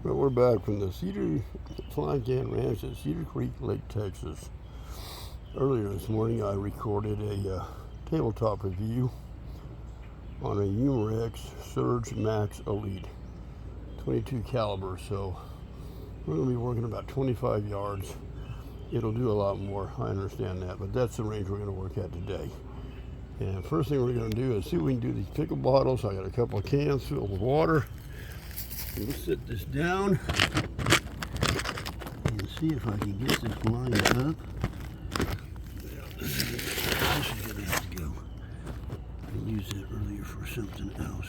Well, we're back from the Cedar Flying Can Ranch at Cedar Creek, Lake, Texas. Earlier this morning, I recorded a tabletop review on a Umarex Surgemax Elite 22 caliber. So we're going to be working about 25 yards. It'll do a lot more, I understand that, but that's the range we're going to work at today. And first thing we're going to do is see if we can do these pickle bottles. I got a couple of cans filled with water. We'll set this down and see if I can get this lined up. This is going to have to go. I used it earlier for something else.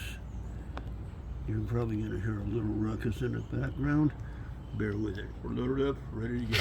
You're probably going to hear a little ruckus in the background. Bear with it. We're loaded up, ready to go.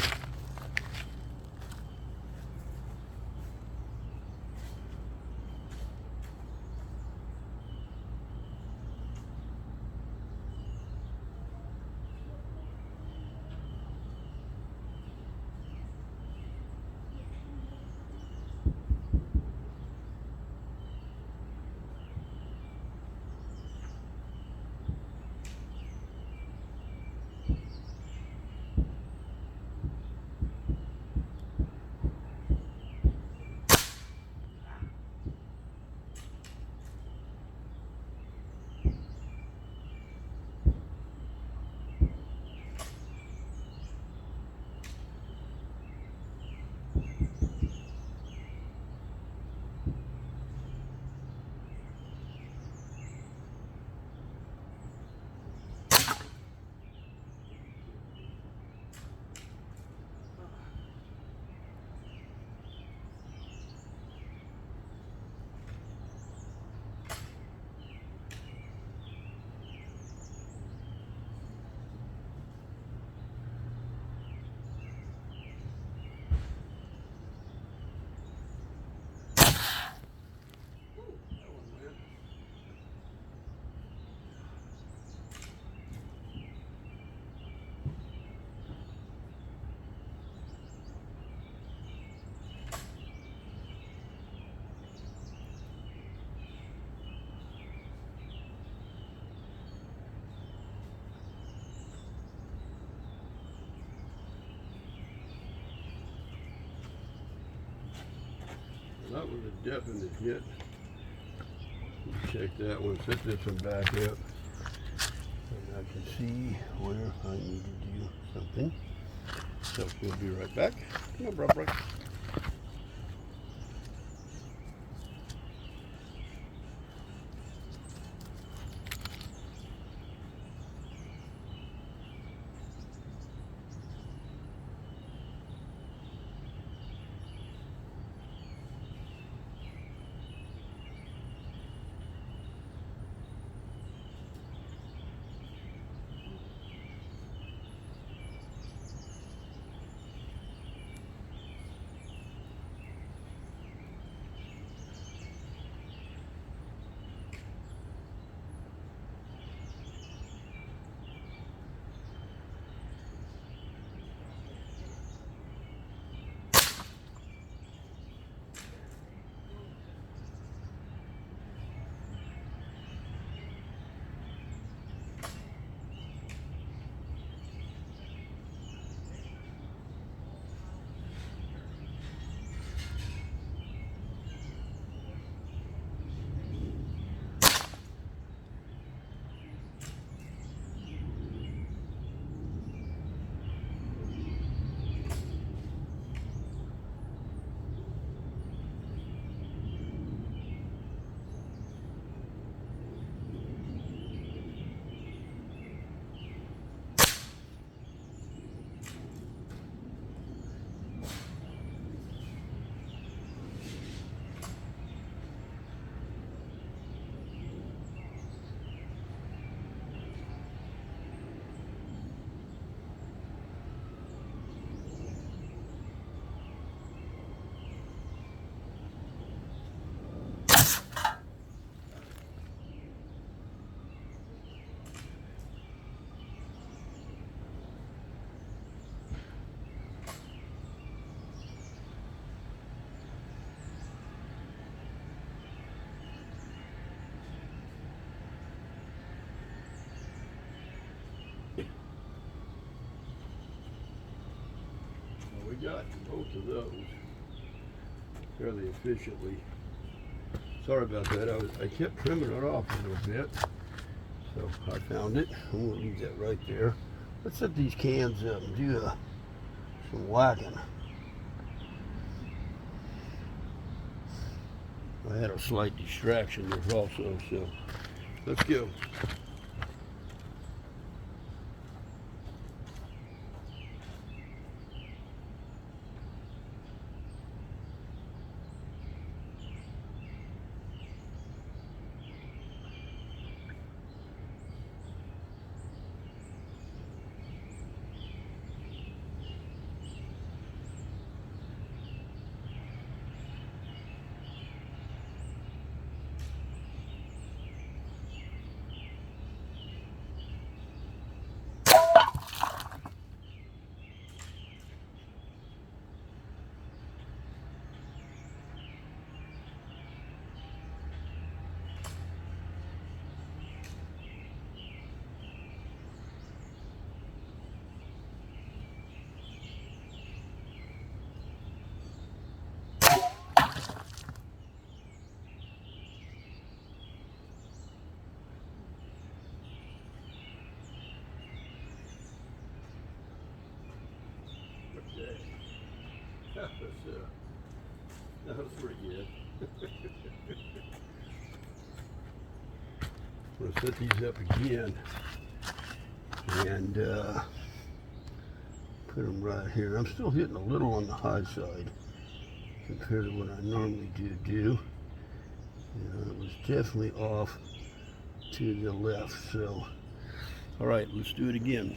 That was a definite hit. Check that one, set this one back up. And I can see where I need to do something. So we'll be right back. Come on, bro. got both of those fairly efficiently. Sorry about that. I kept trimming it off a little bit. So I found it. I'm going to leave that right there. Let's set these cans up and do some whacking. I had a slight distraction there also, so let's go. That was pretty good. I'm going to set these up again and put them right here. I'm still hitting a little on the high side compared to what I normally do. It was definitely off to the left. So, all right, let's do it again.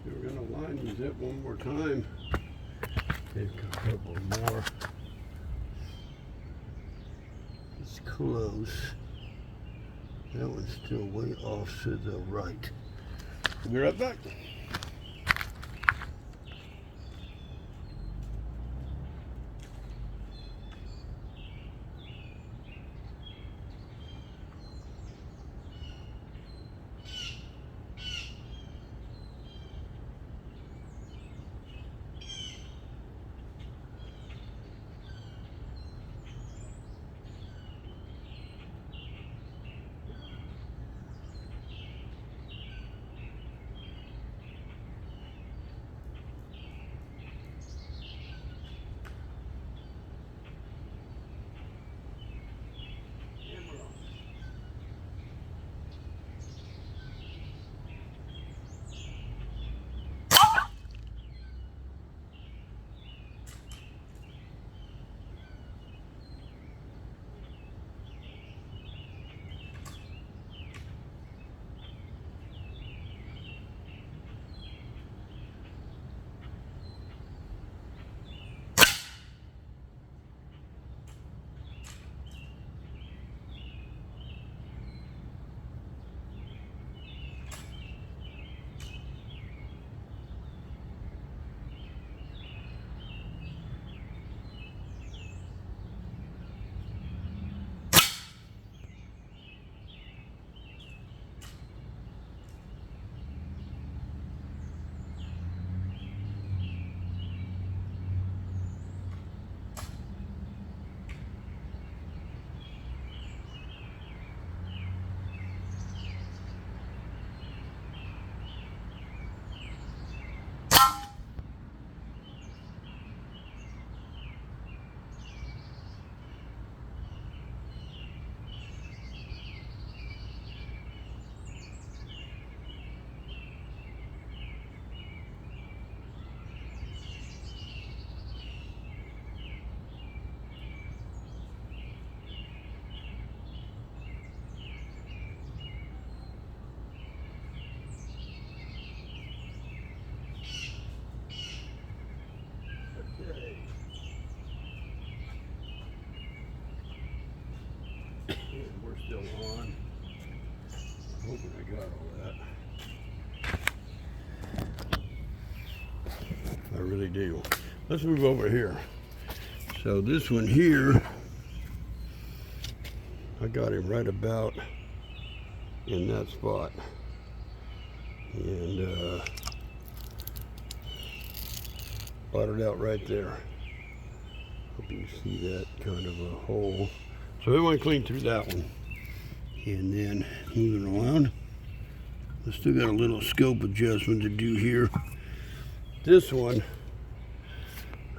We're going to line these up one more time. Take a couple more. It's close. That one's still way off to the right. We'll be right back. still on. I'm hoping I got all that. I really do. Let's move over here. So this one here, I got him right about in that spot. And bottomed out right there. Hope you can see that kind of a hole. So we want to clean through that one. And then moving around, I still got a little scope adjustment to do here. This one,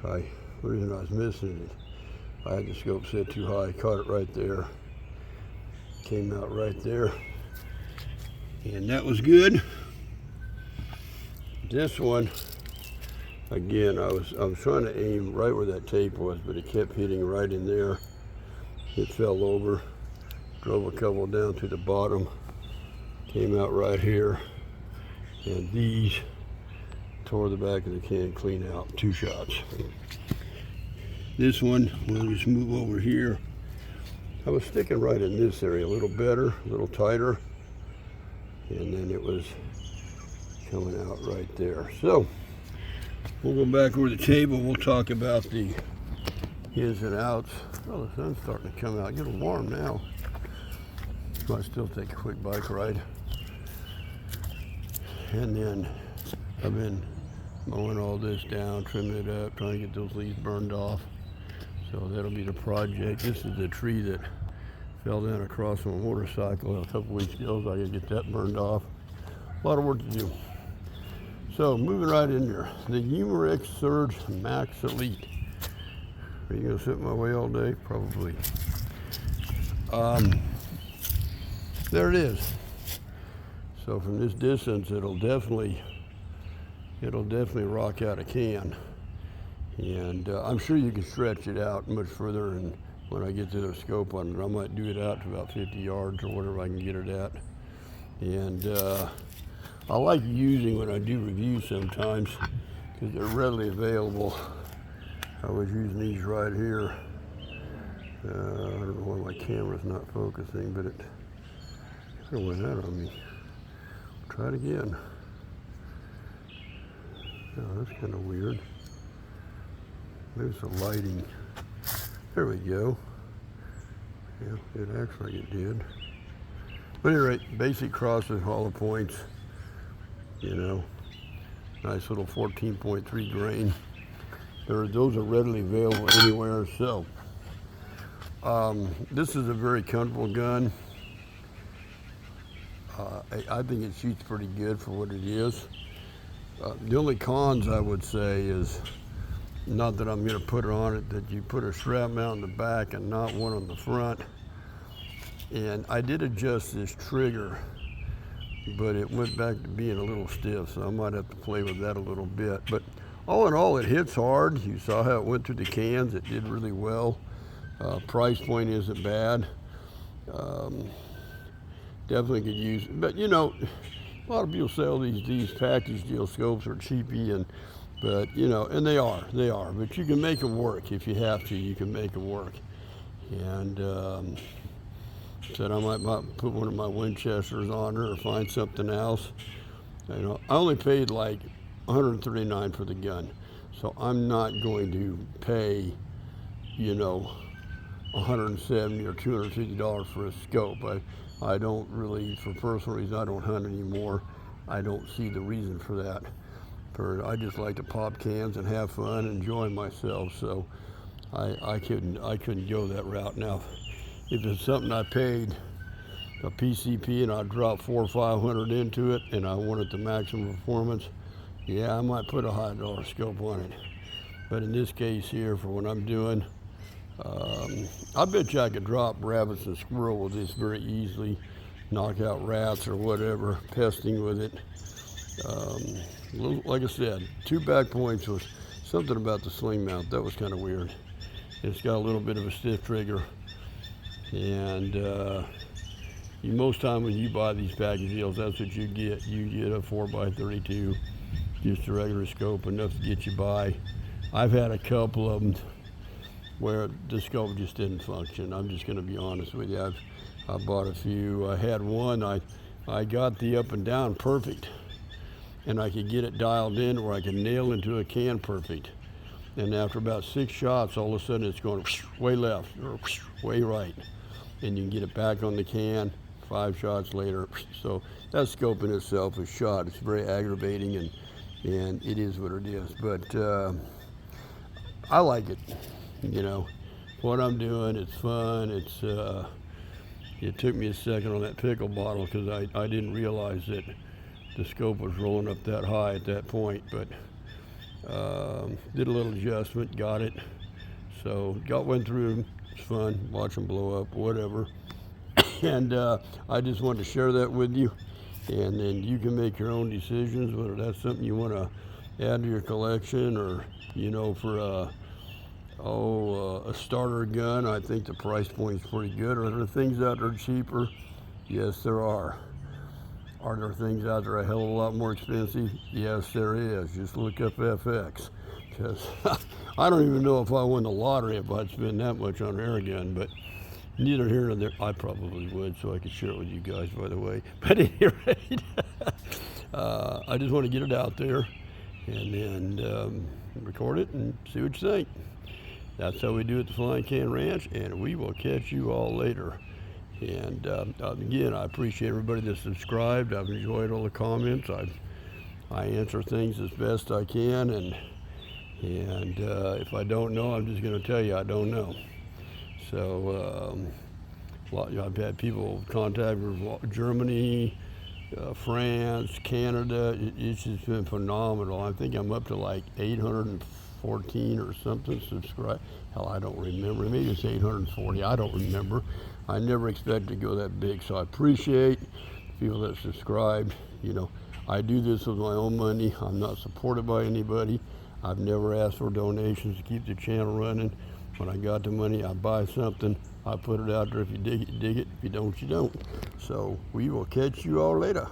the reason I was missing it, I had the scope set too high, caught it right there. Came out right there. And that was good. This one, again, I was trying to aim right where that tape was, but it kept hitting right in there. It fell over, drove a couple down to the bottom, came out right here, and these tore the back of the can clean out. 2 shots. This one, we'll just move over here. I was sticking right in this area, a little better, a little tighter, and then it was coming out right there. So we'll go back over the table. We'll talk about the ins and outs. Oh, the sun's starting to come out. Get a little warm now. Might still take a quick bike ride. And then I've been mowing all this down, trimming it up, trying to get those leaves burned off. So that'll be the project. This is the tree that fell down across my motorcycle a couple weeks ago, so I gotta get that burned off. A lot of work to do. So moving right in there, the Umarex Surgemax Elite. Are you gonna sit my way all day? Probably. There it is. So from this distance, it'll definitely rock out a can. And I'm sure you can stretch it out much further, and when I get to the scope on it, I might do it out to about 50 yards or whatever I can get it at. And I like using when I do reviews sometimes because they're readily available. I was using these right here. I don't know why my camera's not focusing, but it kind of went out on me. Try it again. Oh, that's kind of weird. Maybe it's the lighting. There we go. Yeah, it acts like it did. But anyway, basic crosses, hollow points, you know, nice little 14.3 grain. Those are readily available anywhere. So this is a very comfortable gun. I think it shoots pretty good for what it is. The only cons I would say is, not that I'm going to put it on it, that you put a strap mount in the back and not one on the front. And I did adjust this trigger, but it went back to being a little stiff, so I might have to play with that a little bit. But all in all, it hits hard. You saw how it went through the cans. It did really well. Price point isn't bad. Definitely could use, but you know, a lot of people sell these package deal scopes are cheapy, but you know, and they are, but you can make them work if you have to. You can make them work. And said I might put one of my Winchesters on her or find something else. You know, I only paid like $139 for the gun, so I'm not going to pay, you know, $170 or $250 for a scope. I don't really, for personal reasons, I don't hunt anymore. I don't see the reason for that. I just like to pop cans and have fun, enjoy myself. So I couldn't go that route. Now, if it's something I paid a PCP and I dropped $400 or $500 into it, and I wanted the maximum performance, yeah, I might put a high dollar scope on it. But in this case here, for what I'm doing, I bet you I could drop rabbits and squirrel with this very easily, knock out rats or whatever, pesting with it. Like I said, 2 back points was something about the sling mount. That was kind of weird. It's got a little bit of a stiff trigger. And most time when you buy these package deals, that's what you get. You get a 4x32, just a regular scope, enough to get you by. I've had a couple of them where the scope just didn't function. I'm just going to be honest with you. I bought a few. I had one. I got the up and down perfect, and I could get it dialed in where I could nail into a can perfect. And after about 6 shots, all of a sudden it's going way left or way right, and you can get it back on the can 5 shots later. So that scope in itself is shot. It's very aggravating, and it is what it is. But I like it. You know what I'm doing. It's fun. It took me a second on that pickle bottle because I didn't realize that the scope was rolling up that high at that point. But did a little adjustment, got it. So went through. It's fun. Watch them blow up, whatever. And I just wanted to share that with you. And then you can make your own decisions whether that's something you want to add to your collection, or for a starter gun. I think the price point is pretty good. Are there things out there cheaper? Yes, there are. Are there things out there a hell of a lot more expensive? Yes, there is. Just look up FX, because I don't even know if I won the lottery if I'd spend that much on an air gun, but neither here nor there. I probably would, so I could share it with you guys, by the way. But at any rate, I just want to get it out there and then record it and see what you think. That's how we do it at the Flying Can Ranch, and we will catch you all later. And again, I appreciate everybody that subscribed. I've enjoyed all the comments. I answer things as best I can, and if I don't know, I'm just going to tell you I don't know. So I've had people contact me from Germany, France, Canada. It's just been phenomenal. I think I'm up to like 814 or something subscribe. Hell, I don't remember. Maybe it's 840. I don't remember. I never expected to go that big, so I appreciate people that subscribed. I do this with my own money. I'm not supported by anybody. I've never asked for donations to keep the channel running. When I got the money, I buy something. I put it out there. If you dig it, you dig it. If you don't, you don't. So we will catch you all later.